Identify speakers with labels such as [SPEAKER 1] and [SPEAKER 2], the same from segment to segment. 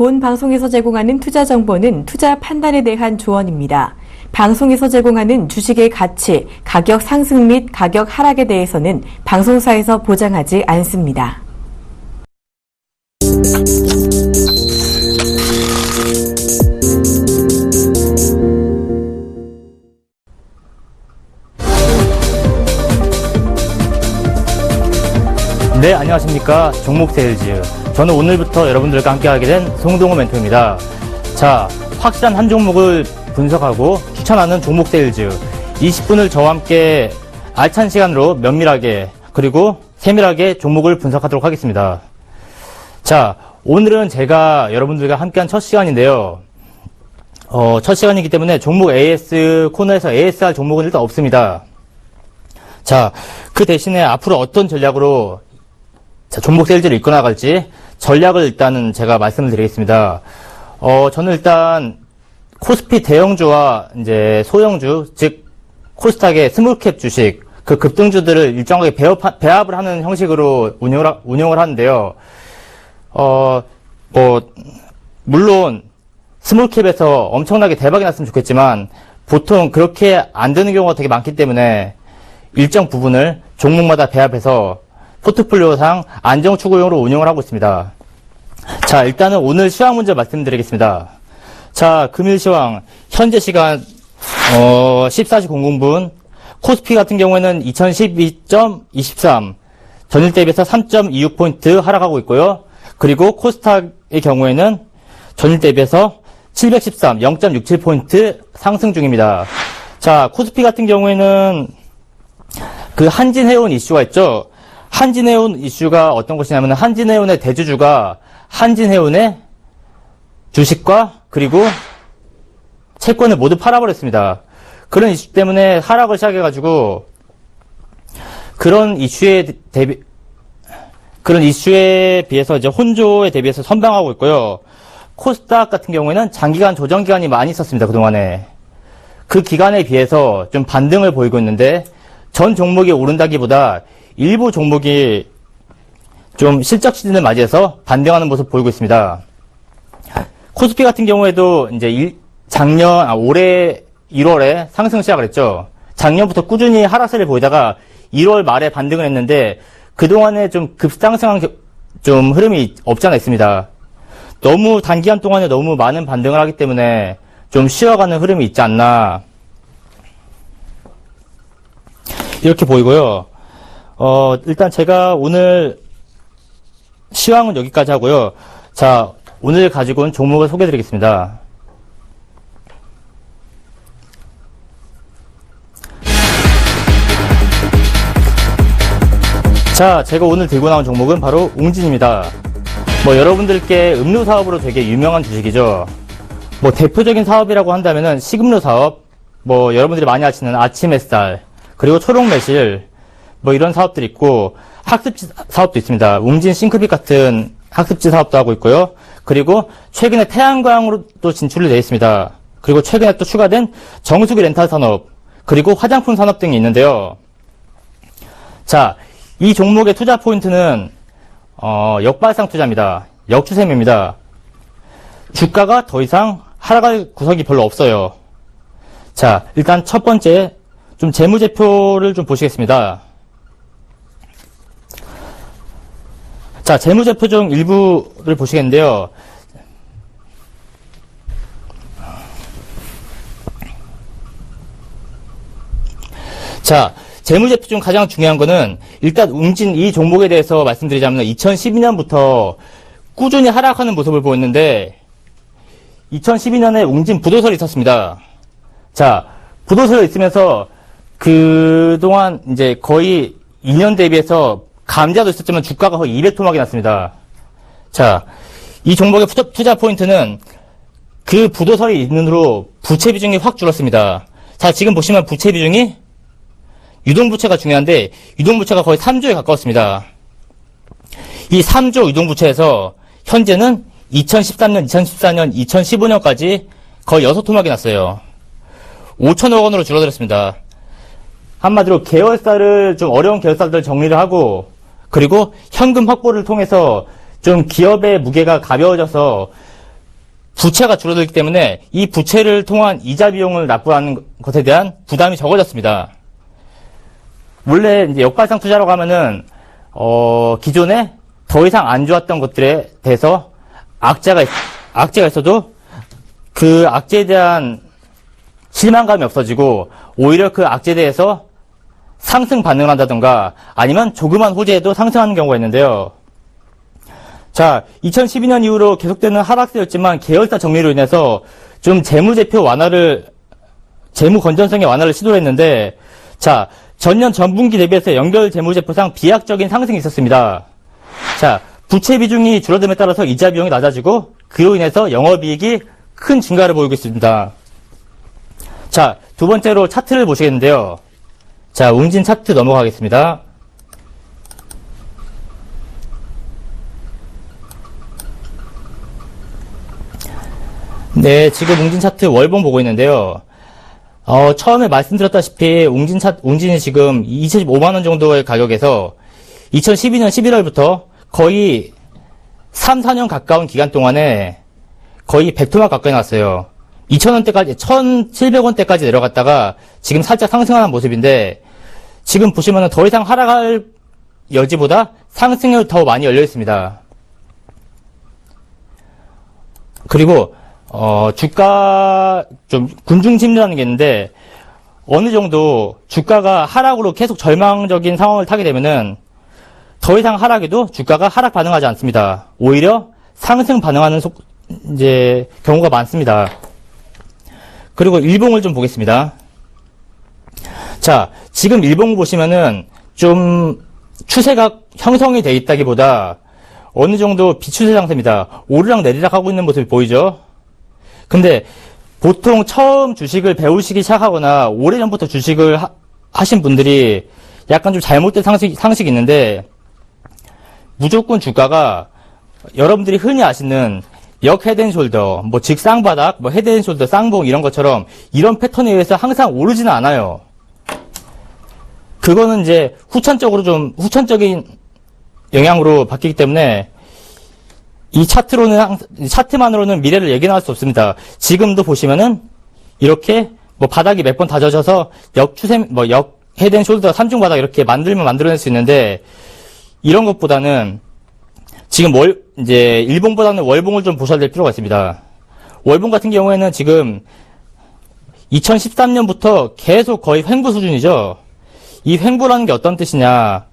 [SPEAKER 1] 본 방송에서 제공하는 투자 정보는 투자 판단에 대한 조언입니다. 방송에서 제공하는 주식의 가치, 가격 상승 및 가격 하락에 대해서는 방송사에서 보장하지 않습니다.
[SPEAKER 2] 네, 안녕하십니까. 종목세일즈. 저는 오늘부터 여러분들과 함께하게 된 송동호 멘토입니다. 자, 확실한 한 종목을 분석하고 추천하는 종목세일즈. 20분을 저와 함께 알찬 시간으로 면밀하게 그리고 세밀하게 종목을 분석하도록 하겠습니다. 자, 오늘은 제가 여러분들과 함께한 첫 시간인데요. 첫 시간이기 때문에 종목 AS 코너에서 ASR 종목은 일단 없습니다. 자, 그 대신에 앞으로 어떤 전략으로 종목 세일즈를 이끌어나갈지 전략을 일단은 제가 말씀을 드리겠습니다. 저는 일단 코스피 대형주와 이제 소형주, 즉 코스닥의 스몰캡 주식, 그 급등주들을 일정하게 배합을 하는 형식으로 운영을 하는데요. 물론 스몰캡에서 엄청나게 대박이 났으면 좋겠지만 보통 그렇게 안 되는 경우가 되게 많기 때문에 일정 부분을 종목마다 배합해서 포트폴리오상 안정추구용으로 운영을 하고 있습니다. 자, 일단은 오늘 시황 문제 말씀드리겠습니다. 자, 금일 시황 현재 시간 14시 00분 코스피 같은 경우에는 2012.23 전일 대비해서 3.26포인트 하락하고 있고요. 그리고 코스닥의 경우에는 전일 대비해서 713, 0.67포인트 상승 중입니다. 자, 코스피 같은 경우에는 그 한진해운 이슈가 있죠. 한진해운 이슈가 어떤 것이냐면 한진해운의 대주주가 한진해운의 주식과 그리고 채권을 모두 팔아버렸습니다. 그런 이슈 때문에 하락을 시작해가지고 그런 이슈에 비해서 이제 혼조에 대비해서 선방하고 있고요. 코스닥 같은 경우에는 장기간 조정 기간이 많이 있었습니다. 그동안에. 그 기간에 비해서 좀 반등을 보이고 있는데 전 종목이 오른다기보다 일부 종목이 좀 실적 시즌을 맞이해서 반등하는 모습 보이고 있습니다. 코스피 같은 경우에도 이제 올해 1월에 상승 시작을 했죠. 작년부터 꾸준히 하락세를 보이다가 1월 말에 반등을 했는데 그동안에 좀 급상승한 좀 흐름이 없지 않아 있습니다. 너무 단기간 동안에 너무 많은 반등을 하기 때문에 좀 쉬어가는 흐름이 있지 않나 이렇게 보이고요. 일단 제가 오늘 시황은 여기까지 하고요. 자, 오늘 가지고 온 종목을 소개해 드리겠습니다. 자, 제가 오늘 들고 나온 종목은 바로 웅진입니다. 여러분들께 음료 사업으로 되게 유명한 주식이죠. 대표적인 사업이라고 한다면은 식음료 사업, 여러분들이 많이 아시는 아침 햇살, 그리고 초록 매실, 이런 사업들이 있고, 학습지 사업도 있습니다. 웅진 싱크빛 같은 학습지 사업도 하고 있고요. 그리고 최근에 태양광으로 또 진출이 되어 있습니다. 그리고 최근에 또 추가된 정수기 렌탈 산업, 그리고 화장품 산업 등이 있는데요. 자, 이 종목의 투자 포인트는, 역발상 투자입니다. 역추세입니다. 주가가 더 이상 하락할 구석이 별로 없어요. 자, 일단 첫 번째, 좀 재무제표를 좀 보시겠습니다. 자, 재무제표 중 일부를 보시겠는데요. 자, 재무제표 중 가장 중요한 거는 일단 웅진 이 종목에 대해서 말씀드리자면 2012년부터 꾸준히 하락하는 모습을 보였는데 2012년에 웅진 부도설이 있었습니다. 자, 부도설이 있으면서 그동안 이제 거의 2년 대비해서 감자도 있었지만 주가가 거의 200토막이 났습니다. 자, 이 종목의 투자 포인트는 그 부도설이 있는 후로 부채 비중이 확 줄었습니다. 자, 지금 보시면 부채 비중이 유동부채가 중요한데 유동부채가 거의 3조에 가까웠습니다. 이 3조 유동부채에서 현재는 2013년, 2014년, 2015년까지 거의 6토막이 났어요. 5천억 원으로 줄어들었습니다. 한마디로 계열사를 좀 어려운 계열사들 정리를 하고 그리고 현금 확보를 통해서 좀 기업의 무게가 가벼워져서 부채가 줄어들기 때문에 이 부채를 통한 이자 비용을 납부하는 것에 대한 부담이 적어졌습니다. 원래 이제 역발상 투자라고 하면은 기존에 더 이상 안 좋았던 것들에 대해서 악재가 있어도 그 악재에 대한 실망감이 없어지고 오히려 그 악재에 대해서 상승 반응을 한다던가 아니면 조그만 호재에도 상승하는 경우가 있는데요. 자, 2012년 이후로 계속되는 하락세였지만 계열사 정리로 인해서 좀 재무 건전성의 완화를 시도를 했는데, 자, 전년 전분기 대비해서 연결 재무제표상 비약적인 상승이 있었습니다. 자, 부채 비중이 줄어듦에 따라서 이자 비용이 낮아지고 그로 인해서 영업이익이 큰 증가를 보이고 있습니다. 자, 두 번째로 차트를 보시겠는데요. 자, 웅진 차트 넘어가겠습니다. 네, 지금 웅진 차트 월봉 보고 있는데요. 처음에 말씀드렸다시피 웅진이 지금 25만원 정도의 가격에서 2012년 11월부터 거의 3, 4년 가까운 기간 동안에 거의 100토막 가까이 났어요. 2,000원대까지, 1,700원대까지 내려갔다가 지금 살짝 상승하는 모습인데, 지금 보시면은 더 이상 하락할 여지보다 상승이 더 많이 열려 있습니다. 그리고 주가 좀 군중 심리라는 게 있는데, 어느 정도 주가가 하락으로 계속 절망적인 상황을 타게 되면은 더 이상 하락에도 주가가 하락 반응하지 않습니다. 오히려 상승 반응하는 경우가 많습니다. 그리고 일봉을 좀 보겠습니다. 자, 지금 일봉 보시면은 좀 추세가 형성이 돼 있다기보다 어느 정도 비추세 상태입니다. 오르락 내리락 하고 있는 모습이 보이죠? 근데 보통 처음 주식을 배우시기 시작하거나 오래전부터 주식을 하신 분들이 약간 좀 잘못된 상식이 있는데, 무조건 주가가 여러분들이 흔히 아시는 역 헤드앤숄더, 즉 쌍바닥, 헤드앤숄더, 쌍봉 이런 것처럼 이런 패턴에 의해서 항상 오르지는 않아요. 그거는 이제 후천적인 영향으로 바뀌기 때문에 이 차트만으로는 미래를 예견할 수 없습니다. 지금도 보시면은 이렇게 바닥이 몇 번 다져져서 역 헤드앤숄더 3중 바닥 이렇게 만들어낼 수 있는데, 이런 것보다는 지금 일봉보다는 월봉을 좀 보셔야 될 필요가 있습니다. 월봉 같은 경우에는 지금 2013년부터 계속 거의 횡보 수준이죠. 이 횡보라는 게 어떤 뜻이냐.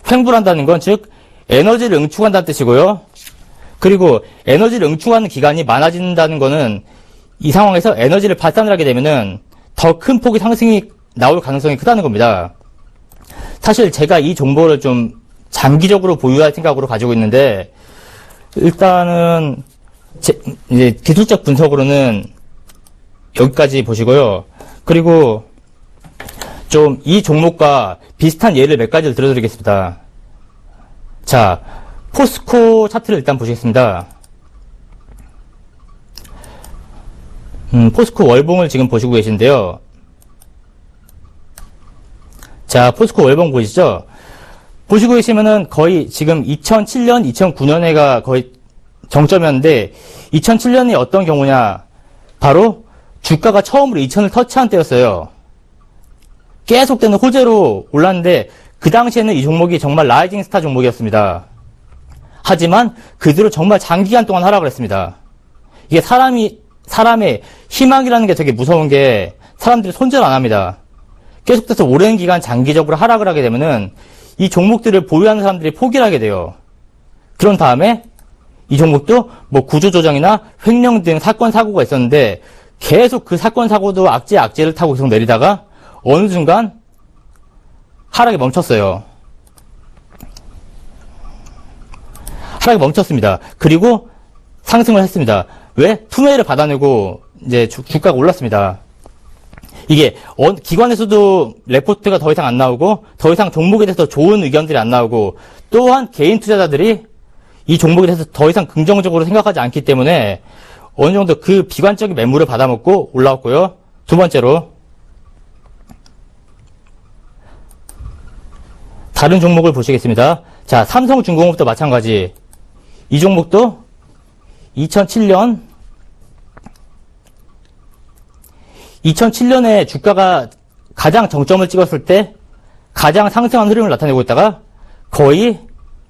[SPEAKER 2] 횡보란다는 건 즉 에너지를 응축한다는 뜻이고요. 그리고 에너지를 응축하는 기간이 많아진다는 거는 이 상황에서 에너지를 발산을 하게 되면은 더 큰 폭의 상승이 나올 가능성이 크다는 겁니다. 사실 제가 이 정보를 좀 장기적으로 보유할 생각으로 가지고 있는데, 일단은 이제 기술적 분석으로는 여기까지 보시고요. 그리고 좀 이 종목과 비슷한 예를 몇 가지를 들어드리겠습니다. 자, 포스코 차트를 일단 보시겠습니다. 포스코 월봉을 지금 보시고 계신데요. 자, 포스코 월봉 보이시죠? 보시고 계시면은 거의 지금 2007년, 2009년에가 거의 정점이었는데, 2007년이 어떤 경우냐? 바로 주가가 처음으로 2000을 터치한 때였어요. 계속되는 호재로 올랐는데, 그 당시에는 이 종목이 정말 라이징 스타 종목이었습니다. 하지만 그 뒤로 정말 장기간 동안 하락을 했습니다. 이게 사람의 희망이라는 게 되게 무서운 게 사람들이 손절 안 합니다. 계속해서 오랜 기간 장기적으로 하락을 하게 되면은 이 종목들을 보유하는 사람들이 포기를 하게 돼요. 그런 다음에 이 종목도 구조조정이나 횡령 등 사건 사고가 있었는데 계속 그 사건 사고도 악재를 타고 계속 내리다가 어느 순간 하락이 멈췄어요. 하락이 멈췄습니다. 그리고 상승을 했습니다. 왜? 투매를 받아내고 이제 주가가 올랐습니다. 이게 기관에서도 레포트가 더 이상 안 나오고 더 이상 종목에 대해서 좋은 의견들이 안 나오고, 또한 개인 투자자들이 이 종목에 대해서 더 이상 긍정적으로 생각하지 않기 때문에 어느 정도 그 비관적인 매물을 받아먹고 올라왔고요. 두 번째로 다른 종목을 보시겠습니다. 자, 삼성중공업도 마찬가지. 이 종목도 2007년 2007년에 주가가 가장 정점을 찍었을 때 가장 상승한 흐름을 나타내고 있다가 거의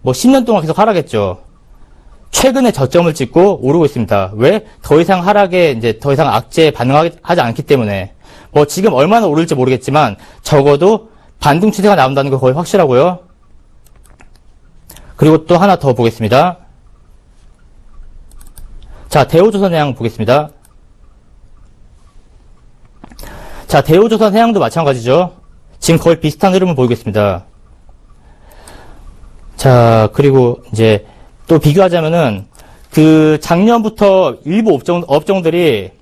[SPEAKER 2] 뭐 10년 동안 계속 하락했죠. 최근에 저점을 찍고 오르고 있습니다. 왜? 더 이상 하락에 이제 더 이상 악재에 반응하지 않기 때문에. 뭐 지금 얼마나 오를지 모르겠지만 적어도 반등 추세가 나온다는 거 거의 확실하고요. 그리고 또 하나 더 보겠습니다. 자, 대우조선해양 보겠습니다. 자, 대우조선해양도 마찬가지죠. 지금 거의 비슷한 흐름을 보이고 있습니다. 자, 그리고 이제 또 비교하자면은 그 작년부터 일부 업종들이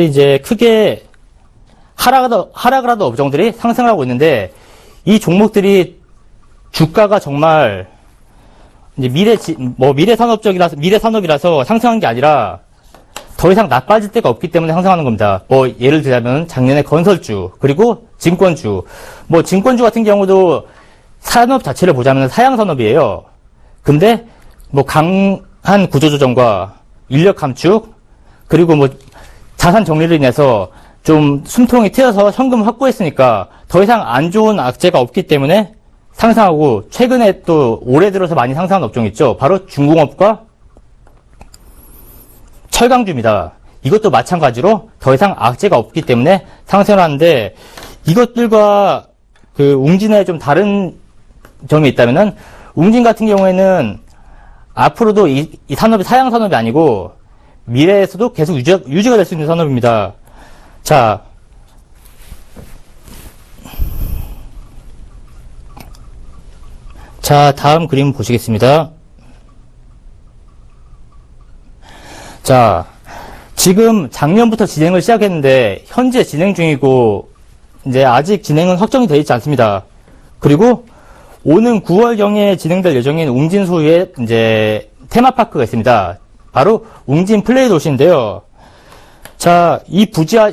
[SPEAKER 2] 이제 크게 하락을 하던 업종들이 상승을 하고 있는데 이 종목들이 주가가 정말 이제 미래산업이라서 상승한 게 아니라 더 이상 나빠질 데가 없기 때문에 상승하는 겁니다. 뭐 예를 들자면 작년에 건설주 그리고 증권주 뭐 증권주 같은 경우도 산업 자체를 보자면 사양산업이에요. 근데 뭐 강한 구조조정과 인력 감축 그리고 뭐 자산 정리를 인해서 좀 숨통이 트여서 현금을 확보했으니까 더 이상 안 좋은 악재가 없기 때문에 상승하고 최근에 또 올해 들어서 많이 상승한 업종 있죠. 바로 중공업과 철강주입니다. 이것도 마찬가지로 더 이상 악재가 없기 때문에 상승을 하는데 이것들과 그 웅진의 좀 다른 점이 있다면은 웅진 같은 경우에는 앞으로도 이 산업이 사양 산업이 아니고 미래에서도 계속 유지가 될 수 있는 산업입니다. 자, 다음 그림 보시겠습니다. 자, 지금 작년부터 진행을 시작했는데 현재 진행 중이고 이제 아직 진행은 확정이 되어 있지 않습니다. 그리고 오는 9월경에 진행될 예정인 웅진 소유의 이제 테마파크가 있습니다. 바로 웅진 플레이 도시인데요. 자, 이 부지와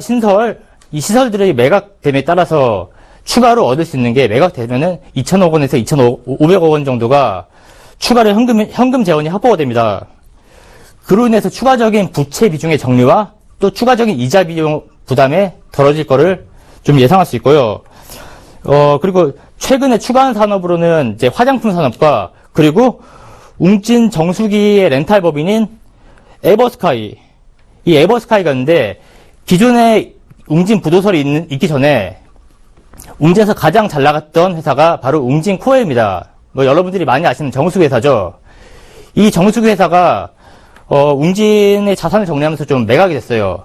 [SPEAKER 2] 이 시설들이 매각됨에 따라서 추가로 얻을 수 있는 게 매각되면은 2,000억 원에서 2,500억 원 정도가 추가로 현금 재원이 확보가 됩니다. 그로 인해서 추가적인 부채 비중의 정리와 또 추가적인 이자 비용 부담에 덜어질 거를 좀 예상할 수 있고요. 그리고 최근에 추가한 산업으로는 이제 화장품 산업과 그리고 웅진 정수기의 렌탈 법인인 에버스카이. 이 에버스카이가 있는데 기존에 웅진 부도설이 있기 전에 웅진에서 가장 잘 나갔던 회사가 바로 웅진 코웨입니다. 뭐 여러분들이 많이 아시는 정수기 회사죠. 이 정수기 회사가 웅진의 자산을 정리하면서 좀 매각이 됐어요.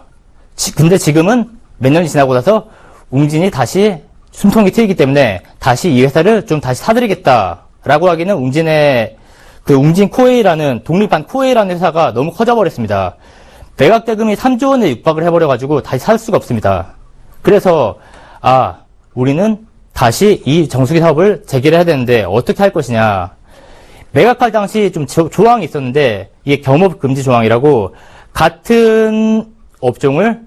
[SPEAKER 2] 근데 지금은 몇 년이 지나고 나서 웅진이 다시 숨통이 트이기 때문에 다시 이 회사를 좀 다시 사들이겠다라고 하기는 웅진의 그 웅진 코웨이라는 독립한 코웨이라는 회사가 너무 커져버렸습니다. 매각 대금이 3조 원에 육박을 해버려가지고 다시 살 수가 없습니다. 그래서 우리는 다시 이 정수기 사업을 재개를 해야 되는데 어떻게 할 것이냐. 매각할 당시 좀 조항이 있었는데 이게 겸업 금지 조항이라고 같은 업종을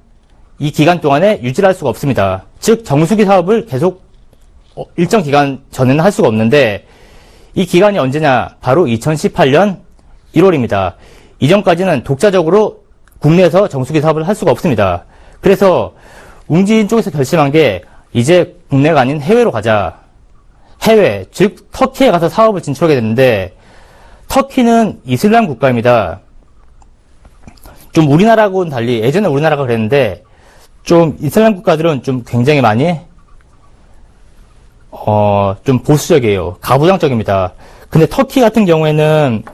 [SPEAKER 2] 이 기간 동안에 유지를 할 수가 없습니다. 즉 정수기 사업을 계속 일정 기간 전에는 할 수가 없는데 이 기간이 언제냐? 바로 2018년 1월입니다. 이전까지는 독자적으로 국내에서 정수기 사업을 할 수가 없습니다. 그래서 웅진 쪽에서 결심한 게 이제 국내가 아닌 해외로 가자. 해외, 즉 터키에 가서 사업을 진출하게 됐는데 터키는 이슬람 국가입니다. 좀 우리나라하고는 달리 예전에 우리나라가 그랬는데 좀 이슬람 국가들은 좀 굉장히 많이 좀 보수적이에요. 가부장적입니다. 근데 터키 같은 경우에는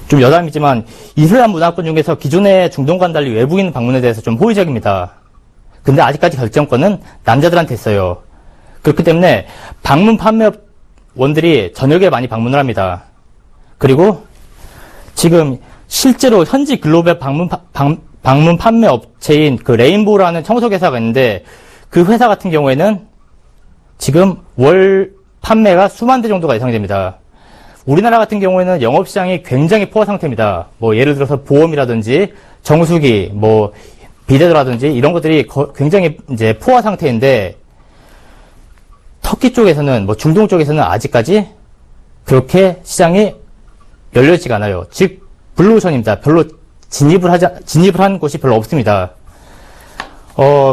[SPEAKER 2] 좀 여담이지만 이슬람 문화권 중에서 기존의 중동과는 달리 외국인 방문에 대해서 좀 호의적입니다. 근데 아직까지 결정권은 남자들한테 있어요. 그렇기 때문에 방문 판매업원들이 저녁에 많이 방문을 합니다. 그리고 지금 실제로 현지 글로벌 방문 판매 업체인 그 레인보우라는 청소기 회사가 있는데 그 회사 같은 경우에는 지금 월 판매가 수만 대 정도가 예상됩니다. 우리나라 같은 경우에는 영업시장이 굉장히 포화 상태입니다. 뭐 예를 들어서 보험이라든지 정수기, 뭐 비대도라든지 이런 것들이 굉장히 이제 포화 상태인데 터키 쪽에서는 뭐 중동 쪽에서는 아직까지 그렇게 시장이 열려있지가 않아요. 즉 블루오션입니다. 별로 진입을 한 곳이 별로 없습니다.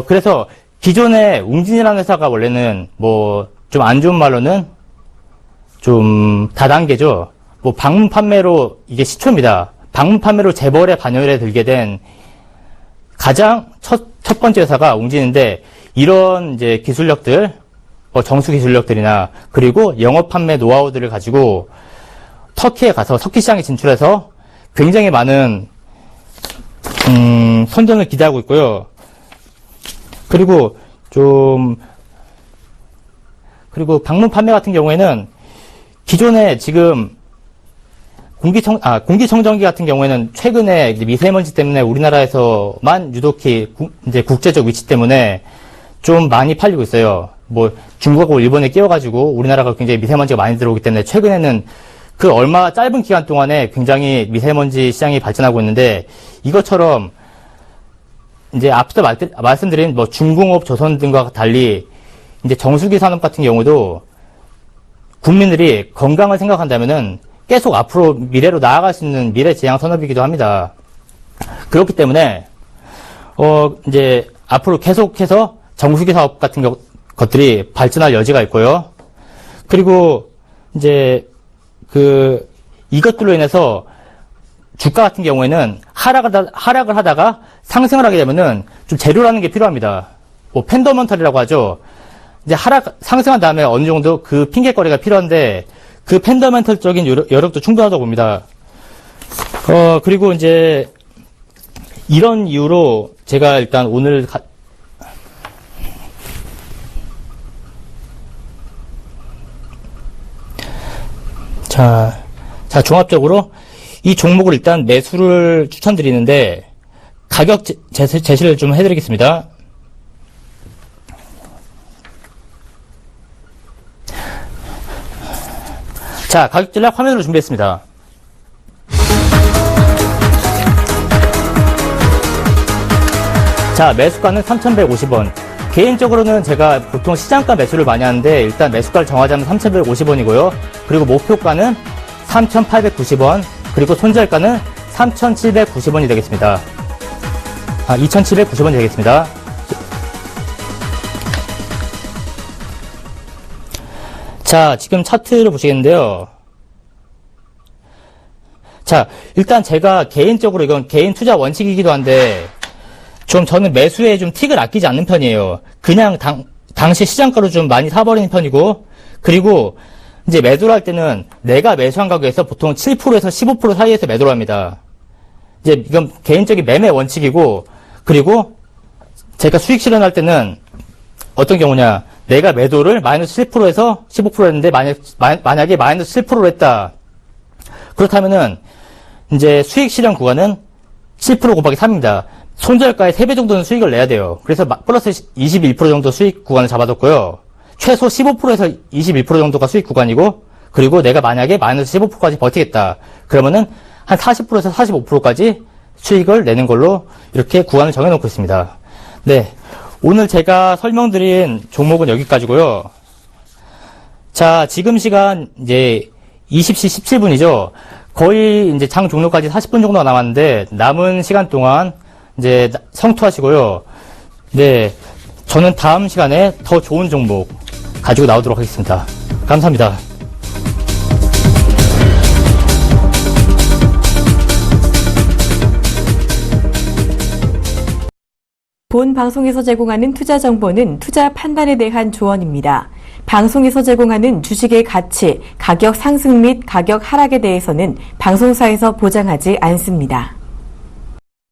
[SPEAKER 2] 그래서 기존에 웅진이라는 회사가 원래는 뭐 좀 안 좋은 말로는 좀 다단계죠. 뭐 방문 판매로 이게 시초입니다. 방문 판매로 재벌의 반열에 들게 된 가장 첫 번째 회사가 웅진인데, 이런 이제 기술력들, 정수 기술력들이나 그리고 영업 판매 노하우들을 가지고 터키에 가서 터키 시장에 진출해서 굉장히 많은 선전을 기대하고 있고요. 그리고 방문 판매 같은 경우에는 기존에 지금 공기청정기 같은 경우에는 최근에 이제 미세먼지 때문에 우리나라에서만 유독히 이제 국제적 위치 때문에 좀 많이 팔리고 있어요. 뭐 중국하고 일본에 끼어가지고 우리나라가 굉장히 미세먼지가 많이 들어오기 때문에 최근에는 그 얼마 짧은 기간 동안에 굉장히 미세먼지 시장이 발전하고 있는데, 이것처럼 이제 앞서 말씀드린 뭐 중공업, 조선 등과 달리 이제 정수기 산업 같은 경우도 국민들이 건강을 생각한다면은 계속 앞으로 미래로 나아갈 수 있는 미래 지향 산업이기도 합니다. 그렇기 때문에 이제 앞으로 계속해서 정수기 사업 같은 것들이 발전할 여지가 있고요. 그리고 이제 이것들로 인해서 주가 같은 경우에는 하락을 하다가 상승을 하게 되면은 좀 재료라는 게 필요합니다. 뭐 펜더멘털이라고 하죠. 이제 상승한 다음에 어느 정도 그 핑계거리가 필요한데, 그 펜더멘털적인 여력도 충분하다고 봅니다. 그리고 이제 이런 이유로 제가 일단 오늘 자, 종합적으로 이 종목을 일단 매수를 추천드리는데, 가격 제시를 좀 해드리겠습니다. 자, 가격 전략 화면으로 준비했습니다. 자, 매수가는 3,150원. 개인적으로는 제가 보통 시장가 매수를 많이 하는데, 일단 매수가를 정하자면 3,150원이고요. 그리고 목표가는 3,890원, 그리고 손절가는 3,790원이 되겠습니다. 2,790원이 되겠습니다. 자, 지금 차트를 보시겠는데요. 자, 일단 제가 개인적으로 이건 개인 투자 원칙이기도 한데, 저는 매수에 좀 틱을 아끼지 않는 편이에요. 그냥 당시 시장가로 좀 많이 사버리는 편이고, 그리고 이제 매도를 할 때는 내가 매수한 가격에서 보통 7%에서 15% 사이에서 매도를 합니다. 이제 이건 개인적인 매매 원칙이고, 그리고 제가 수익 실현할 때는 어떤 경우냐, 내가 매도를 마이너스 7%에서 15% 했는데, 만약에 마이너스 7%로 했다. 그렇다면은, 이제 수익 실현 구간은 7% 곱하기 3입니다. 손절가의 3배 정도는 수익을 내야 돼요. 그래서 플러스 21% 정도 수익 구간을 잡아뒀고요. 최소 15%에서 21% 정도가 수익 구간이고, 그리고 내가 만약에 마이너스 15%까지 버티겠다. 그러면은 한 40%에서 45%까지 수익을 내는 걸로 이렇게 구간을 정해놓고 있습니다. 네. 오늘 제가 설명드린 종목은 여기까지고요. 자, 지금 시간 이제 20시 17분이죠. 거의 이제 장 종료까지 40분 정도가 남았는데, 남은 시간 동안 이제 성투하시고요. 네. 저는 다음 시간에 더 좋은 종목 가지고 나오도록 하겠습니다. 감사합니다.
[SPEAKER 1] 본 방송에서 제공하는 투자 정보는 투자 판단에 대한 조언입니다. 방송에서 제공하는 주식의 가치, 가격 상승 및 가격 하락에 대해서는 방송사에서 보장하지 않습니다.